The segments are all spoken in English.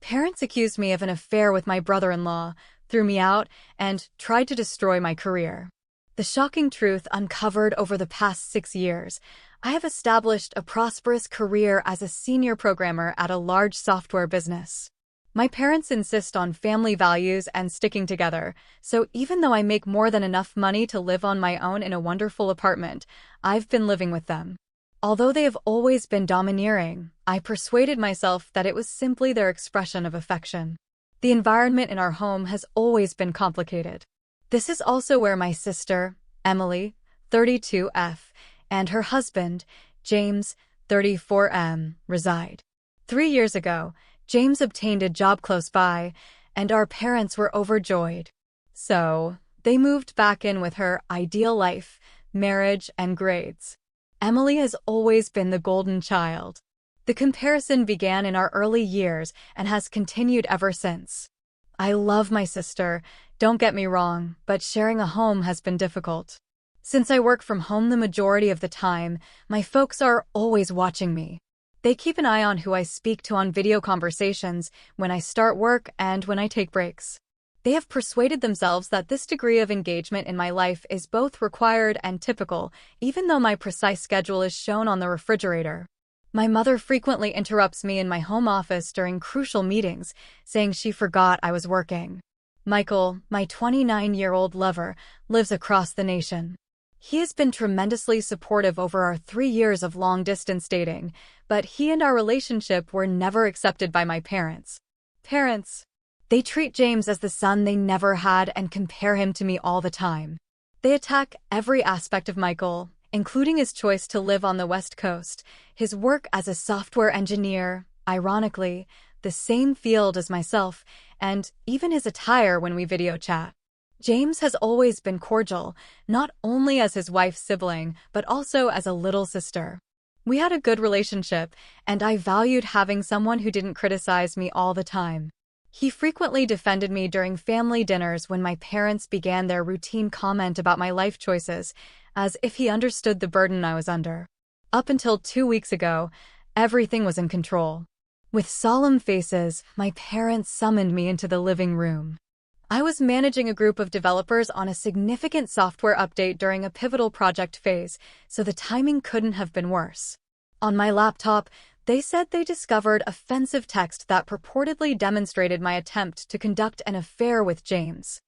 parents accused me of an affair with my brother-in-law, threw me out, and tried to destroy my career. The shocking truth uncovered over the past 6 years: I have established a prosperous career as a senior programmer at a large software business. My parents insist on family values and sticking together, so even though I make more than enough money to live on my own in a wonderful apartment, I've been living with them. Although they have always been domineering, I persuaded myself that it was simply their expression of affection. The environment in our home has always been complicated. This is also where my sister, Emily, 32F, and her husband, James, 34M, reside. 3 years ago, James obtained a job close by, and our parents were overjoyed. So, they moved back in with her ideal life, marriage, and grades. Emily has always been the golden child. The comparison began in our early years and has continued ever since. I love my sister, don't get me wrong, but sharing a home has been difficult. Since I work from home the majority of the time, my folks are always watching me. They keep an eye on who I speak to on video conversations, when I start work, and when I take breaks. They have persuaded themselves that this degree of engagement in my life is both required and typical, even though my precise schedule is shown on the refrigerator. My mother frequently interrupts me in my home office during crucial meetings, saying she forgot I was working. Michael, my 29-year-old lover, lives across the nation. He has been tremendously supportive over our 3 years of long-distance dating, but he and our relationship were never accepted by my parents. They treat James as the son they never had and compare him to me all the time. They attack every aspect of Michael, including his choice to live on the West Coast, his work as a software engineer, ironically, the same field as myself, and even his attire when we video chat. James has always been cordial, not only as his wife's sibling, but also as a little sister. We had a good relationship, and I valued having someone who didn't criticize me all the time. He frequently defended me during family dinners when my parents began their routine comment about my life choices, as if he understood the burden I was under. Up until 2 weeks ago, everything was in control. With solemn faces, my parents summoned me into the living room. I was managing a group of developers on a significant software update during a pivotal project phase, so the timing couldn't have been worse. On my laptop, they said they discovered offensive text that purportedly demonstrated my attempt to conduct an affair with James.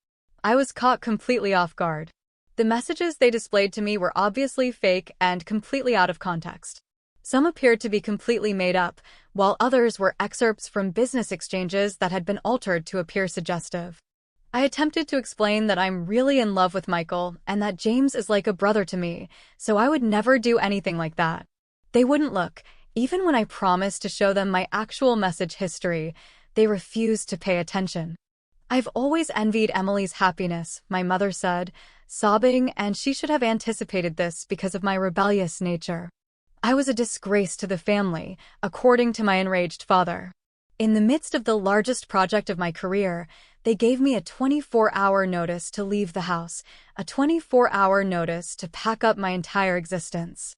I was caught completely off guard. The messages they displayed to me were obviously fake and completely out of context. Some appeared to be completely made up, while others were excerpts from business exchanges that had been altered to appear suggestive. I attempted to explain that I'm really in love with Michael and that James is like a brother to me, so I would never do anything like that. They wouldn't look. Even when I promised to show them my actual message history, they refused to pay attention. I've always envied Emily's happiness, my mother said, sobbing, and she should have anticipated this because of my rebellious nature. I was a disgrace to the family, according to my enraged father. In the midst of the largest project of my career, they gave me a 24-hour notice to leave the house, a 24-hour notice to pack up my entire existence.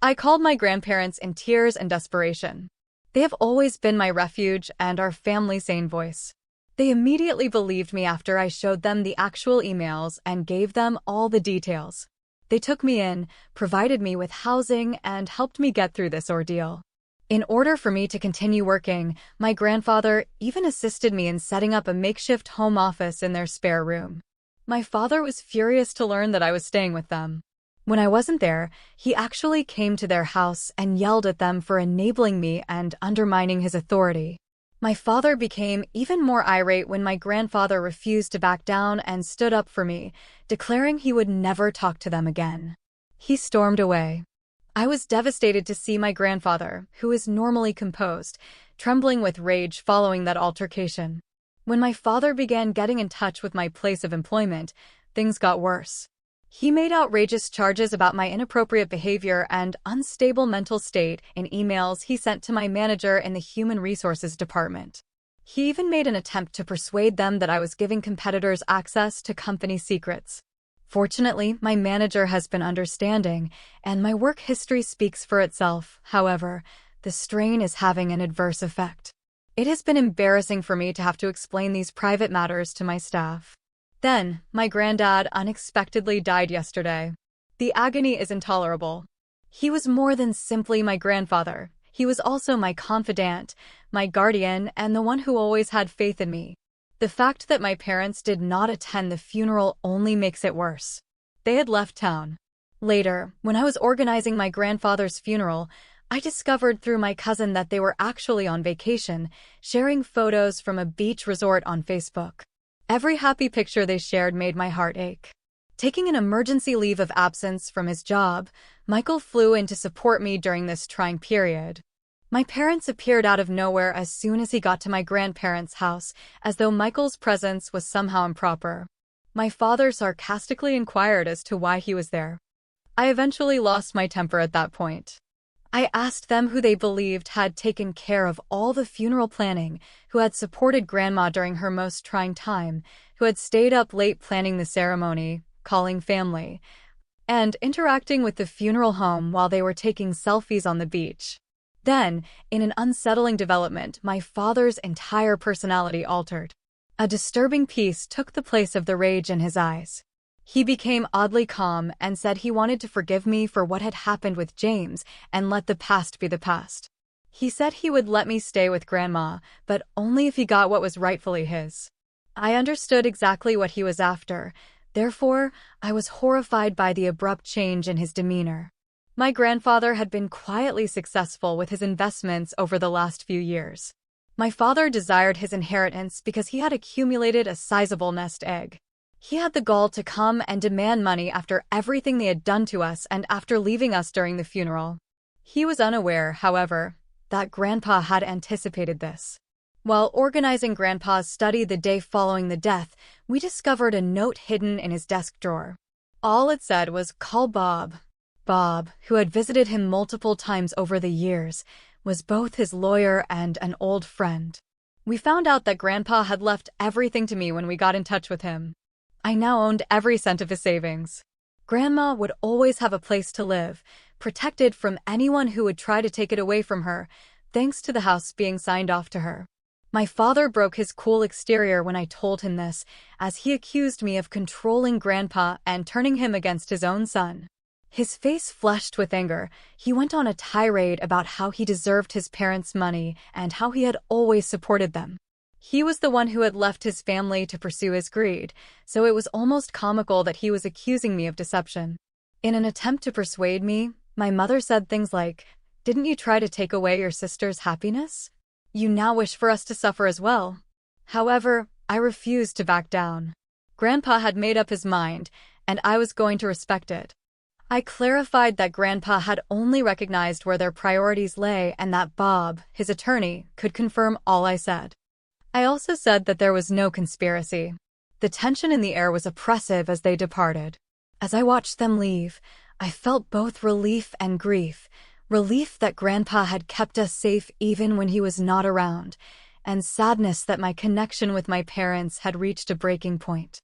I called my grandparents in tears and desperation. They have always been my refuge and our family's sane voice. They immediately believed me after I showed them the actual emails and gave them all the details. They took me in, provided me with housing, and helped me get through this ordeal. In order for me to continue working, my grandfather even assisted me in setting up a makeshift home office in their spare room. My father was furious to learn that I was staying with them. When I wasn't there, he actually came to their house and yelled at them for enabling me and undermining his authority. My father became even more irate when my grandfather refused to back down and stood up for me, declaring he would never talk to them again. He stormed away. I was devastated to see my grandfather, who is normally composed, trembling with rage following that altercation. When my father began getting in touch with my place of employment, things got worse. He made outrageous charges about my inappropriate behavior and unstable mental state in emails he sent to my manager in the Human Resources Department. He even made an attempt to persuade them that I was giving competitors access to company secrets. Fortunately, my manager has been understanding, and my work history speaks for itself. However, the strain is having an adverse effect. It has been embarrassing for me to have to explain these private matters to my staff. Then, my granddad unexpectedly died yesterday. The agony is intolerable. He was more than simply my grandfather. He was also my confidant, my guardian, and the one who always had faith in me. The fact that my parents did not attend the funeral only makes it worse. They had left town. Later, when I was organizing my grandfather's funeral, I discovered through my cousin that they were actually on vacation, sharing photos from a beach resort on Facebook. Every happy picture they shared made my heart ache. Taking an emergency leave of absence from his job, Michael flew in to support me during this trying period. My parents appeared out of nowhere as soon as he got to my grandparents' house, as though Michael's presence was somehow improper. My father sarcastically inquired as to why he was there. I eventually lost my temper at that point. I asked them who they believed had taken care of all the funeral planning, who had supported Grandma during her most trying time, who had stayed up late planning the ceremony, calling family, and interacting with the funeral home while they were taking selfies on the beach. Then, in an unsettling development, my father's entire personality altered. A disturbing peace took the place of the rage in his eyes. He became oddly calm and said he wanted to forgive me for what had happened with James and let the past be the past. He said he would let me stay with Grandma, but only if he got what was rightfully his. I understood exactly what he was after. Therefore, I was horrified by the abrupt change in his demeanor. My grandfather had been quietly successful with his investments over the last few years. My father desired his inheritance because he had accumulated a sizable nest egg. He had the gall to come and demand money after everything they had done to us and after leaving us during the funeral. He was unaware, however, that Grandpa had anticipated this. While organizing Grandpa's study the day following the death, we discovered a note hidden in his desk drawer. All it said was, "Call Bob." Bob, who had visited him multiple times over the years, was both his lawyer and an old friend. We found out that Grandpa had left everything to me when we got in touch with him. I now owned every cent of his savings. Grandma would always have a place to live, protected from anyone who would try to take it away from her, thanks to the house being signed off to her. My father broke his cool exterior when I told him this, as he accused me of controlling Grandpa and turning him against his own son. His face flushed with anger. He went on a tirade about how he deserved his parents' money and how he had always supported them. He was the one who had left his family to pursue his greed, so it was almost comical that he was accusing me of deception. In an attempt to persuade me, my mother said things like, "Didn't you try to take away your sister's happiness? You now wish for us to suffer as well." However, I refused to back down. Grandpa had made up his mind, and I was going to respect it. I clarified that Grandpa had only recognized where their priorities lay and that Bob, his attorney, could confirm all I said. I also said that there was no conspiracy. The tension in the air was oppressive as they departed. As I watched them leave, I felt both relief and grief. Relief that Grandpa had kept us safe even when he was not around, and sadness that my connection with my parents had reached a breaking point.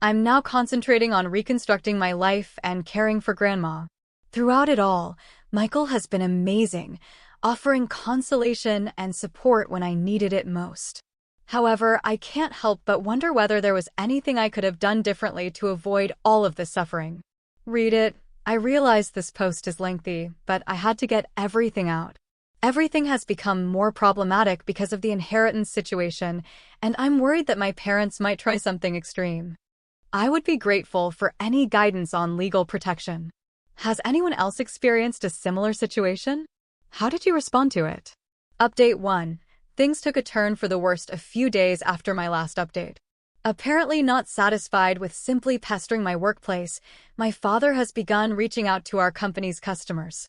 I'm now concentrating on reconstructing my life and caring for Grandma. Throughout it all, Michael has been amazing, offering consolation and support when I needed it most. However, I can't help but wonder whether there was anything I could have done differently to avoid all of this suffering. Read it. I realize this post is lengthy, but I had to get everything out. Everything has become more problematic because of the inheritance situation, and I'm worried that my parents might try something extreme. I would be grateful for any guidance on legal protection. Has anyone else experienced a similar situation? How did you respond to it? Update 1. Things took a turn for the worst a few days after my last update. Apparently not satisfied with simply pestering my workplace, my father has begun reaching out to our company's customers.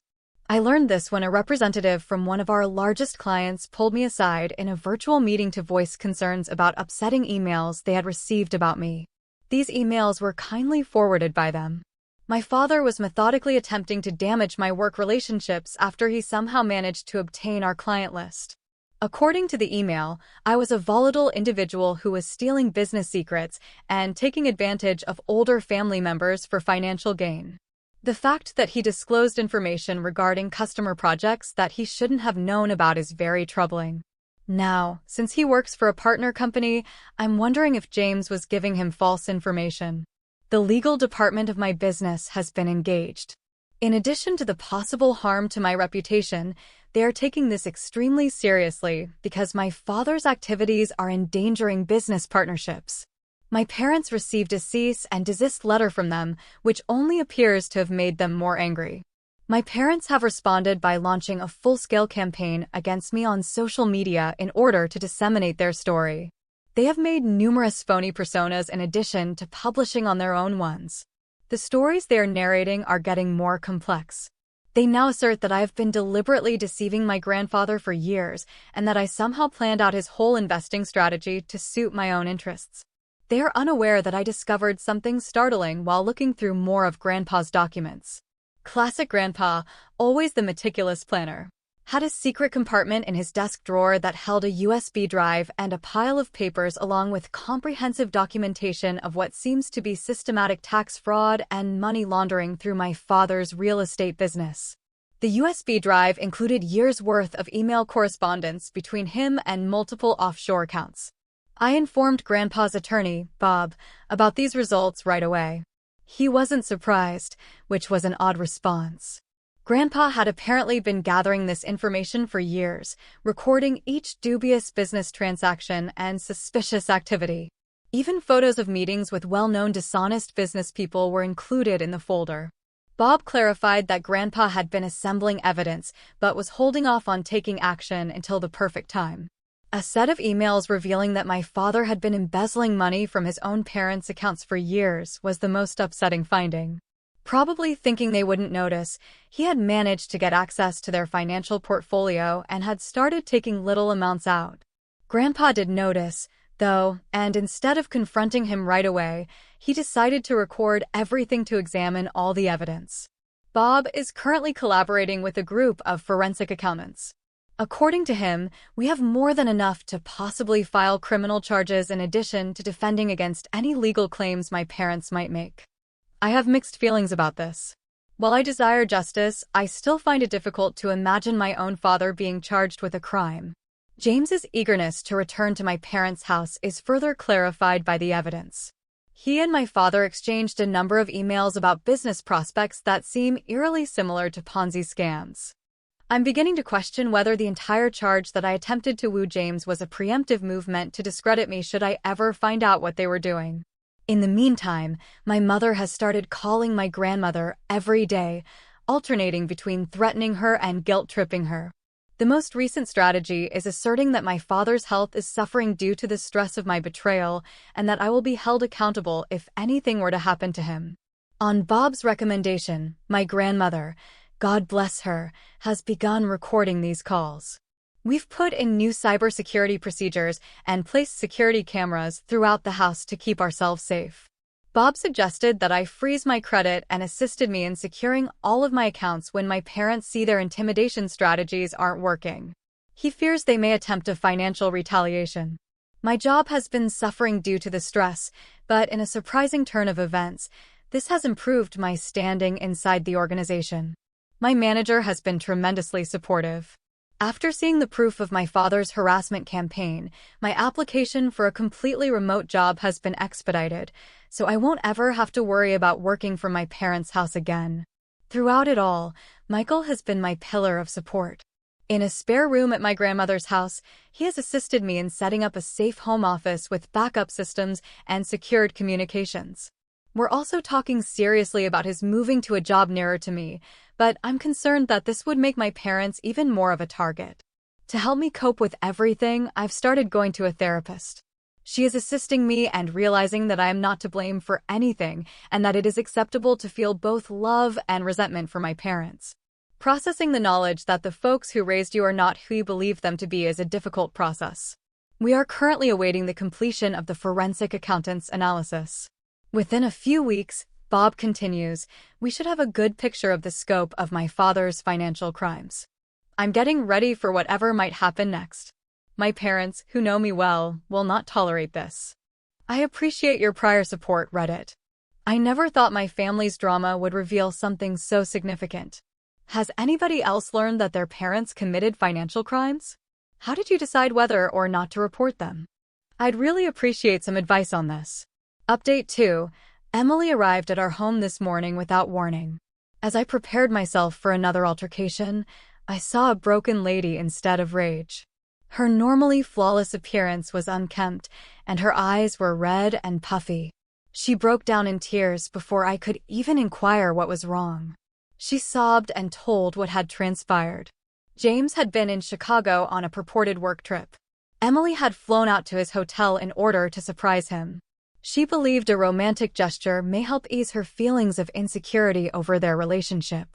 I learned this when a representative from one of our largest clients pulled me aside in a virtual meeting to voice concerns about upsetting emails they had received about me. These emails were kindly forwarded by them. My father was methodically attempting to damage my work relationships after he somehow managed to obtain our client list. According to the email, I was a volatile individual who was stealing business secrets and taking advantage of older family members for financial gain. The fact that he disclosed information regarding customer projects that he shouldn't have known about is very troubling. Now, since he works for a partner company, I'm wondering if James was giving him false information. The legal department of my business has been engaged. In addition to the possible harm to my reputation, they are taking this extremely seriously because my father's activities are endangering business partnerships. My parents received a cease and desist letter from them, which only appears to have made them more angry. My parents have responded by launching a full-scale campaign against me on social media in order to disseminate their story. They have made numerous phony personas in addition to publishing on their own ones. The stories they are narrating are getting more complex. They now assert that I have been deliberately deceiving my grandfather for years and that I somehow planned out his whole investing strategy to suit my own interests. They are unaware that I discovered something startling while looking through more of Grandpa's documents. Classic Grandpa, always the meticulous planner, had a secret compartment in his desk drawer that held a USB drive and a pile of papers along with comprehensive documentation of what seems to be systematic tax fraud and money laundering through my father's real estate business. The USB drive included years' worth of email correspondence between him and multiple offshore accounts. I informed Grandpa's attorney, Bob, about these results right away. He wasn't surprised, which was an odd response. Grandpa had apparently been gathering this information for years, recording each dubious business transaction and suspicious activity. Even photos of meetings with well-known dishonest business people were included in the folder. Bob clarified that Grandpa had been assembling evidence but was holding off on taking action until the perfect time. A set of emails revealing that my father had been embezzling money from his own parents' accounts for years was the most upsetting finding. Probably thinking they wouldn't notice, he had managed to get access to their financial portfolio and had started taking little amounts out. Grandpa did notice, though, and instead of confronting him right away, he decided to record everything to examine all the evidence. Bob is currently collaborating with a group of forensic accountants. According to him, we have more than enough to possibly file criminal charges in addition to defending against any legal claims my parents might make. I have mixed feelings about this. While I desire justice, I still find it difficult to imagine my own father being charged with a crime. James's eagerness to return to my parents' house is further clarified by the evidence. He and my father exchanged a number of emails about business prospects that seem eerily similar to Ponzi scams. I'm beginning to question whether the entire charge that I attempted to woo James was a preemptive move meant to discredit me should I ever find out what they were doing. In the meantime, my mother has started calling my grandmother every day, alternating between threatening her and guilt-tripping her. The most recent strategy is asserting that my father's health is suffering due to the stress of my betrayal and that I will be held accountable if anything were to happen to him. On Bob's recommendation, my grandmother, God bless her, has begun recording these calls. We've put in new cybersecurity procedures and placed security cameras throughout the house to keep ourselves safe. Bob suggested that I freeze my credit and assisted me in securing all of my accounts when my parents see their intimidation strategies aren't working. He fears they may attempt a financial retaliation. My job has been suffering due to the stress, but in a surprising turn of events, this has improved my standing inside the organization. My manager has been tremendously supportive. After seeing the proof of my father's harassment campaign, my application for a completely remote job has been expedited, so I won't ever have to worry about working from my parents' house again. Throughout it all, Michael has been my pillar of support. In a spare room at my grandmother's house, he has assisted me in setting up a safe home office with backup systems and secured communications. We're also talking seriously about his moving to a job nearer to me, but I'm concerned that this would make my parents even more of a target. To help me cope with everything, I've started going to a therapist. She is assisting me and realizing that I am not to blame for anything and that it is acceptable to feel both love and resentment for my parents. Processing the knowledge that the folks who raised you are not who you believe them to be is a difficult process. We are currently awaiting the completion of the forensic accountant's analysis. Within a few weeks, Bob continues, we should have a good picture of the scope of my father's financial crimes. I'm getting ready for whatever might happen next. My parents, who know me well, will not tolerate this. I appreciate your prior support, Reddit. I never thought my family's drama would reveal something so significant. Has anybody else learned that their parents committed financial crimes? How did you decide whether or not to report them? I'd really appreciate some advice on this. Update 2. Emily arrived at our home this morning without warning. As I prepared myself for another altercation, I saw a broken lady instead of rage. Her normally flawless appearance was unkempt, and her eyes were red and puffy. She broke down in tears before I could even inquire what was wrong. She sobbed and told what had transpired. James had been in Chicago on a purported work trip. Emily had flown out to his hotel in order to surprise him. She believed a romantic gesture may help ease her feelings of insecurity over their relationship.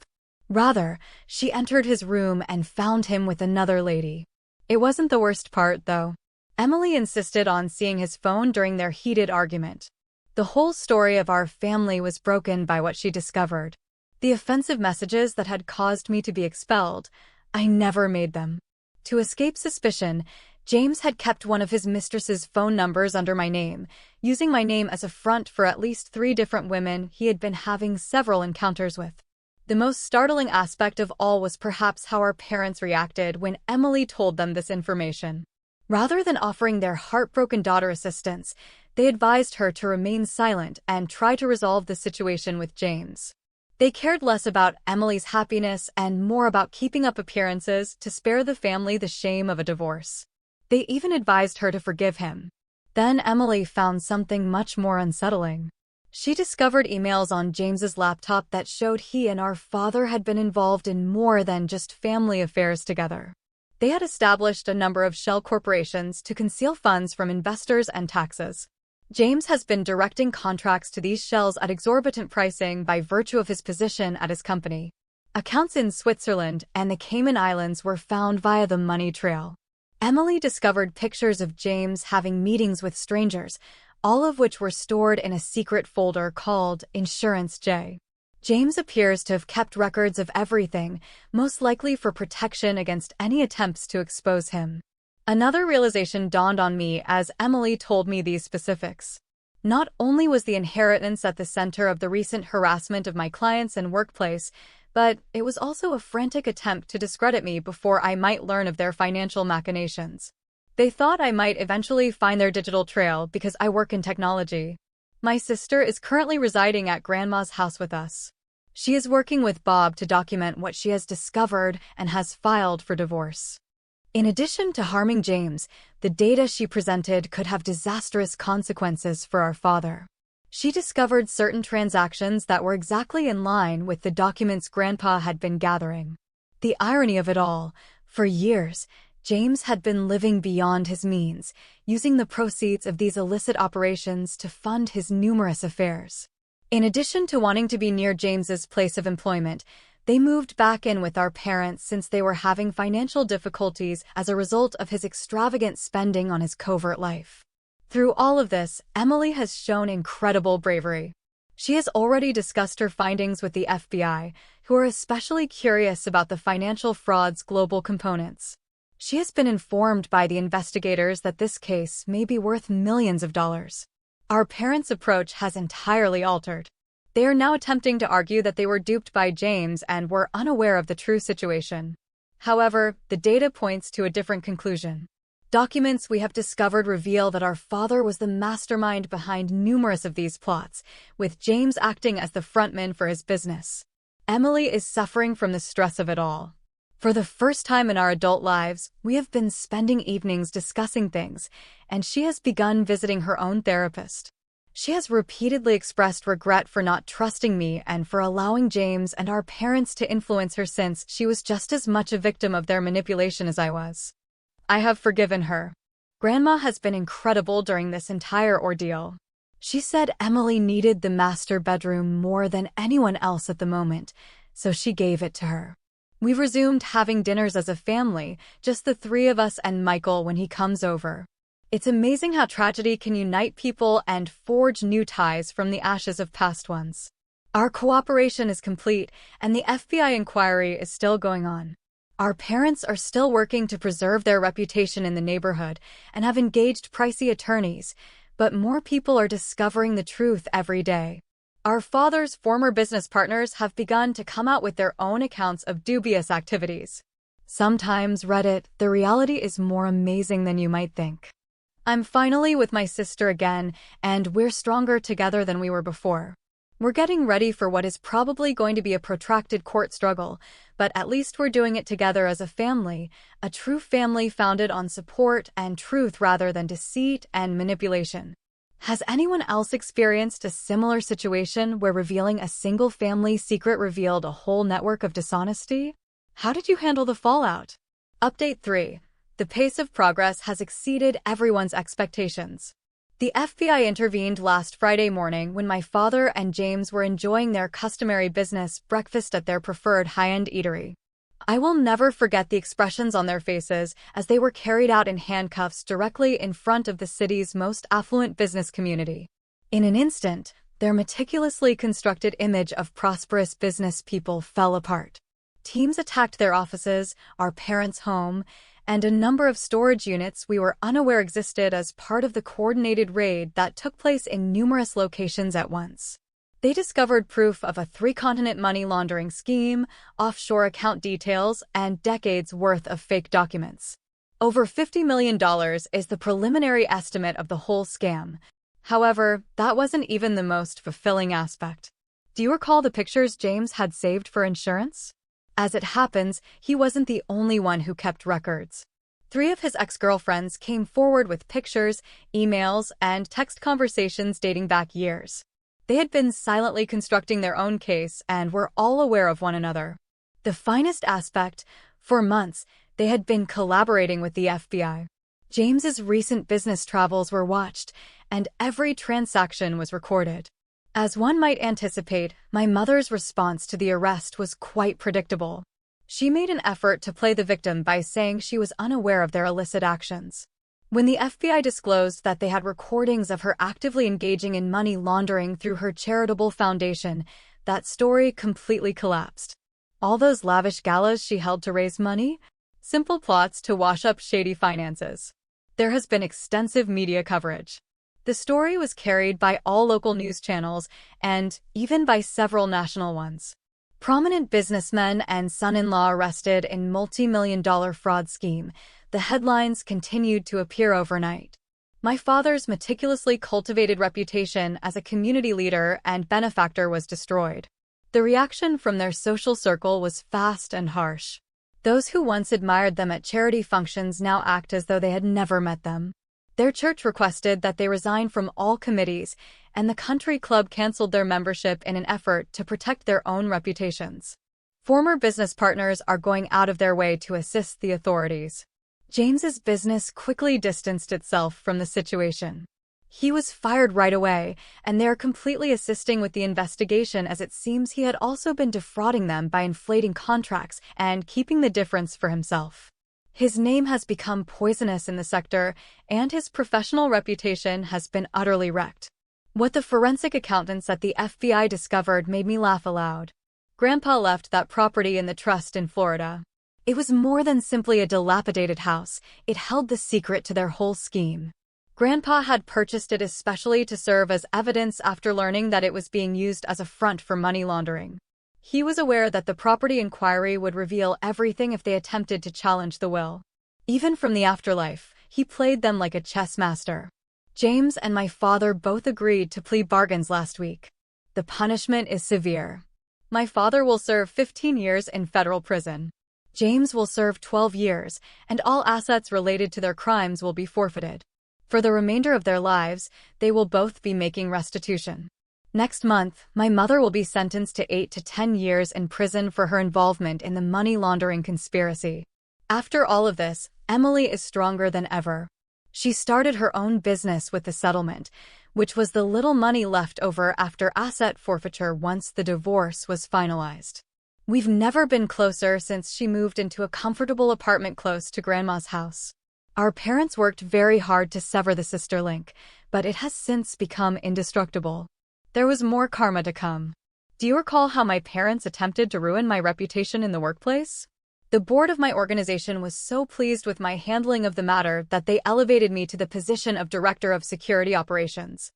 Rather, she entered his room and found him with another lady. It wasn't the worst part, though. Emily insisted on seeing his phone during their heated argument. The whole story of our family was broken by what she discovered. The offensive messages that had caused me to be expelled, I never made them. To escape suspicion, James had kept one of his mistress's phone numbers under my name, using my name as a front for at least 3 different women he had been having several encounters with. The most startling aspect of all was perhaps how our parents reacted when Emily told them this information. Rather than offering their heartbroken daughter assistance, they advised her to remain silent and try to resolve the situation with James. They cared less about Emily's happiness and more about keeping up appearances to spare the family the shame of a divorce. They even advised her to forgive him. Then Emily found something much more unsettling. She discovered emails on James's laptop that showed he and our father had been involved in more than just family affairs together. They had established a number of shell corporations to conceal funds from investors and taxes. James has been directing contracts to these shells at exorbitant pricing by virtue of his position at his company. Accounts in Switzerland and the Cayman Islands were found via the money trail. Emily discovered pictures of James having meetings with strangers, all of which were stored in a secret folder called Insurance J. James appears to have kept records of everything, most likely for protection against any attempts to expose him. Another realization dawned on me as Emily told me these specifics. Not only was the inheritance at the center of the recent harassment of my clients and workplace, but it was also a frantic attempt to discredit me before I might learn of their financial machinations. They thought I might eventually find their digital trail because I work in technology. My sister is currently residing at Grandma's house with us. She is working with Bob to document what she has discovered and has filed for divorce. In addition to harming James, the data she presented could have disastrous consequences for our father. She discovered certain transactions that were exactly in line with the documents Grandpa had been gathering. The irony of it all, for years, James had been living beyond his means, using the proceeds of these illicit operations to fund his numerous affairs. In addition to wanting to be near James's place of employment, they moved back in with our parents since they were having financial difficulties as a result of his extravagant spending on his covert life. Through all of this, Emily has shown incredible bravery. She has already discussed her findings with the FBI, who are especially curious about the financial fraud's global components. She has been informed by the investigators that this case may be worth millions of dollars. Our parents' approach has entirely altered. They are now attempting to argue that they were duped by James and were unaware of the true situation. However, the data points to a different conclusion. Documents we have discovered reveal that our father was the mastermind behind numerous of these plots, with James acting as the frontman for his business. Emily is suffering from the stress of it all. For the first time in our adult lives, we have been spending evenings discussing things, and she has begun visiting her own therapist. She has repeatedly expressed regret for not trusting me and for allowing James and our parents to influence her since she was just as much a victim of their manipulation as I was. I have forgiven her. Grandma has been incredible during this entire ordeal. She said Emily needed the master bedroom more than anyone else at the moment, so she gave it to her. We've resumed having dinners as a family, just the 3 of us and Michael when he comes over. It's amazing how tragedy can unite people and forge new ties from the ashes of past ones. Our cooperation is complete, and the FBI inquiry is still going on. Our parents are still working to preserve their reputation in the neighborhood and have engaged pricey attorneys, but more people are discovering the truth every day. Our father's former business partners have begun to come out with their own accounts of dubious activities. Sometimes, Reddit, the reality is more amazing than you might think. I'm finally with my sister again, and we're stronger together than we were before. We're getting ready for what is probably going to be a protracted court struggle, but at least we're doing it together as a true family founded on support and truth rather than deceit and manipulation. Has anyone else experienced a similar situation where revealing a single family secret revealed a whole network of dishonesty? How did you handle the fallout? Update 3. The pace of progress has exceeded everyone's expectations. The FBI intervened last Friday morning when my father and James were enjoying their customary business breakfast at their preferred high-end eatery. I will never forget the expressions on their faces as they were carried out in handcuffs directly in front of the city's most affluent business community. In an instant, their meticulously constructed image of prosperous business people fell apart. Teams attacked their offices, our parents' home, and a number of storage units we were unaware existed as part of the coordinated raid that took place in numerous locations at once. They discovered proof of a 3-continent money laundering scheme, offshore account details, and decades' worth of fake documents. Over $50 million is the preliminary estimate of the whole scam. However, that wasn't even the most fulfilling aspect. Do you recall the pictures James had saved for insurance? As it happens, he wasn't the only one who kept records. 3 of his ex-girlfriends came forward with pictures, emails, and text conversations dating back years. They had been silently constructing their own case and were all aware of one another. The finest aspect, for months, they had been collaborating with the FBI. James's recent business travels were watched, and every transaction was recorded. As one might anticipate, my mother's response to the arrest was quite predictable. She made an effort to play the victim by saying she was unaware of their illicit actions. When the FBI disclosed that they had recordings of her actively engaging in money laundering through her charitable foundation, that story completely collapsed. All those lavish galas she held to raise money? Simple plots to wash up shady finances. There has been extensive media coverage. The story was carried by all local news channels and even by several national ones. Prominent businessmen and son-in-law arrested in multi-million-dollar fraud scheme. The headlines continued to appear overnight. My father's meticulously cultivated reputation as a community leader and benefactor was destroyed. The reaction from their social circle was fast and harsh. Those who once admired them at charity functions now act as though they had never met them. Their church requested that they resign from all committees, and the country club canceled their membership in an effort to protect their own reputations. Former business partners are going out of their way to assist the authorities. James's business quickly distanced itself from the situation. He was fired right away, and they are completely assisting with the investigation as it seems he had also been defrauding them by inflating contracts and keeping the difference for himself. His name has become poisonous in the sector, and his professional reputation has been utterly wrecked. What the forensic accountants at the FBI discovered made me laugh aloud. Grandpa left that property in the trust in Florida. It was more than simply a dilapidated house. It held the secret to their whole scheme. Grandpa had purchased it especially to serve as evidence after learning that it was being used as a front for money laundering. He was aware that the property inquiry would reveal everything if they attempted to challenge the will. Even from the afterlife, he played them like a chess master. James and my father both agreed to plea bargains last week. The punishment is severe. My father will serve 15 years in federal prison. James will serve 12 years, and all assets related to their crimes will be forfeited. For the remainder of their lives, they will both be making restitution. Next month, my mother will be sentenced to 8 to 10 years in prison for her involvement in the money laundering conspiracy. After all of this, Emily is stronger than ever. She started her own business with the settlement, which was the little money left over after asset forfeiture once the divorce was finalized. We've never been closer since she moved into a comfortable apartment close to Grandma's house. Our parents worked very hard to sever the sister link, but it has since become indestructible. There was more karma to come. Do you recall how my parents attempted to ruin my reputation in the workplace? The board of my organization was so pleased with my handling of the matter that they elevated me to the position of Director of Security Operations.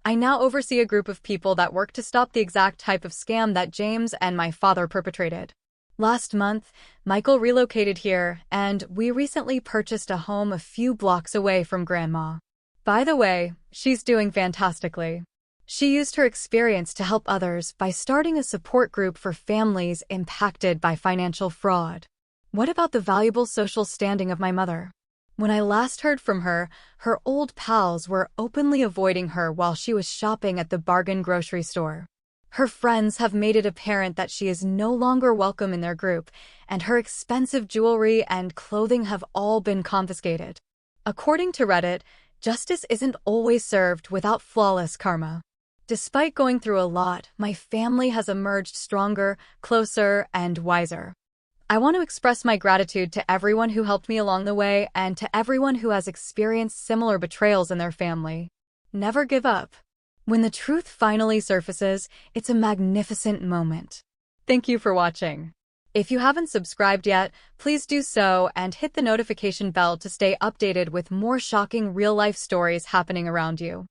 I now oversee a group of people that work to stop the exact type of scam that James and my father perpetrated. Last month, Michael relocated here, and we recently purchased a home a few blocks away from Grandma. By the way, she's doing fantastically. She used her experience to help others by starting a support group for families impacted by financial fraud. What about the valuable social standing of my mother? When I last heard from her, her old pals were openly avoiding her while she was shopping at the bargain grocery store. Her friends have made it apparent that she is no longer welcome in their group, and her expensive jewelry and clothing have all been confiscated. According to Reddit, justice isn't always served without flawless karma. Despite going through a lot, my family has emerged stronger, closer, and wiser. I want to express my gratitude to everyone who helped me along the way and to everyone who has experienced similar betrayals in their family. Never give up. When the truth finally surfaces, it's a magnificent moment. Thank you for watching. If you haven't subscribed yet, please do so and hit the notification bell to stay updated with more shocking real-life stories happening around you.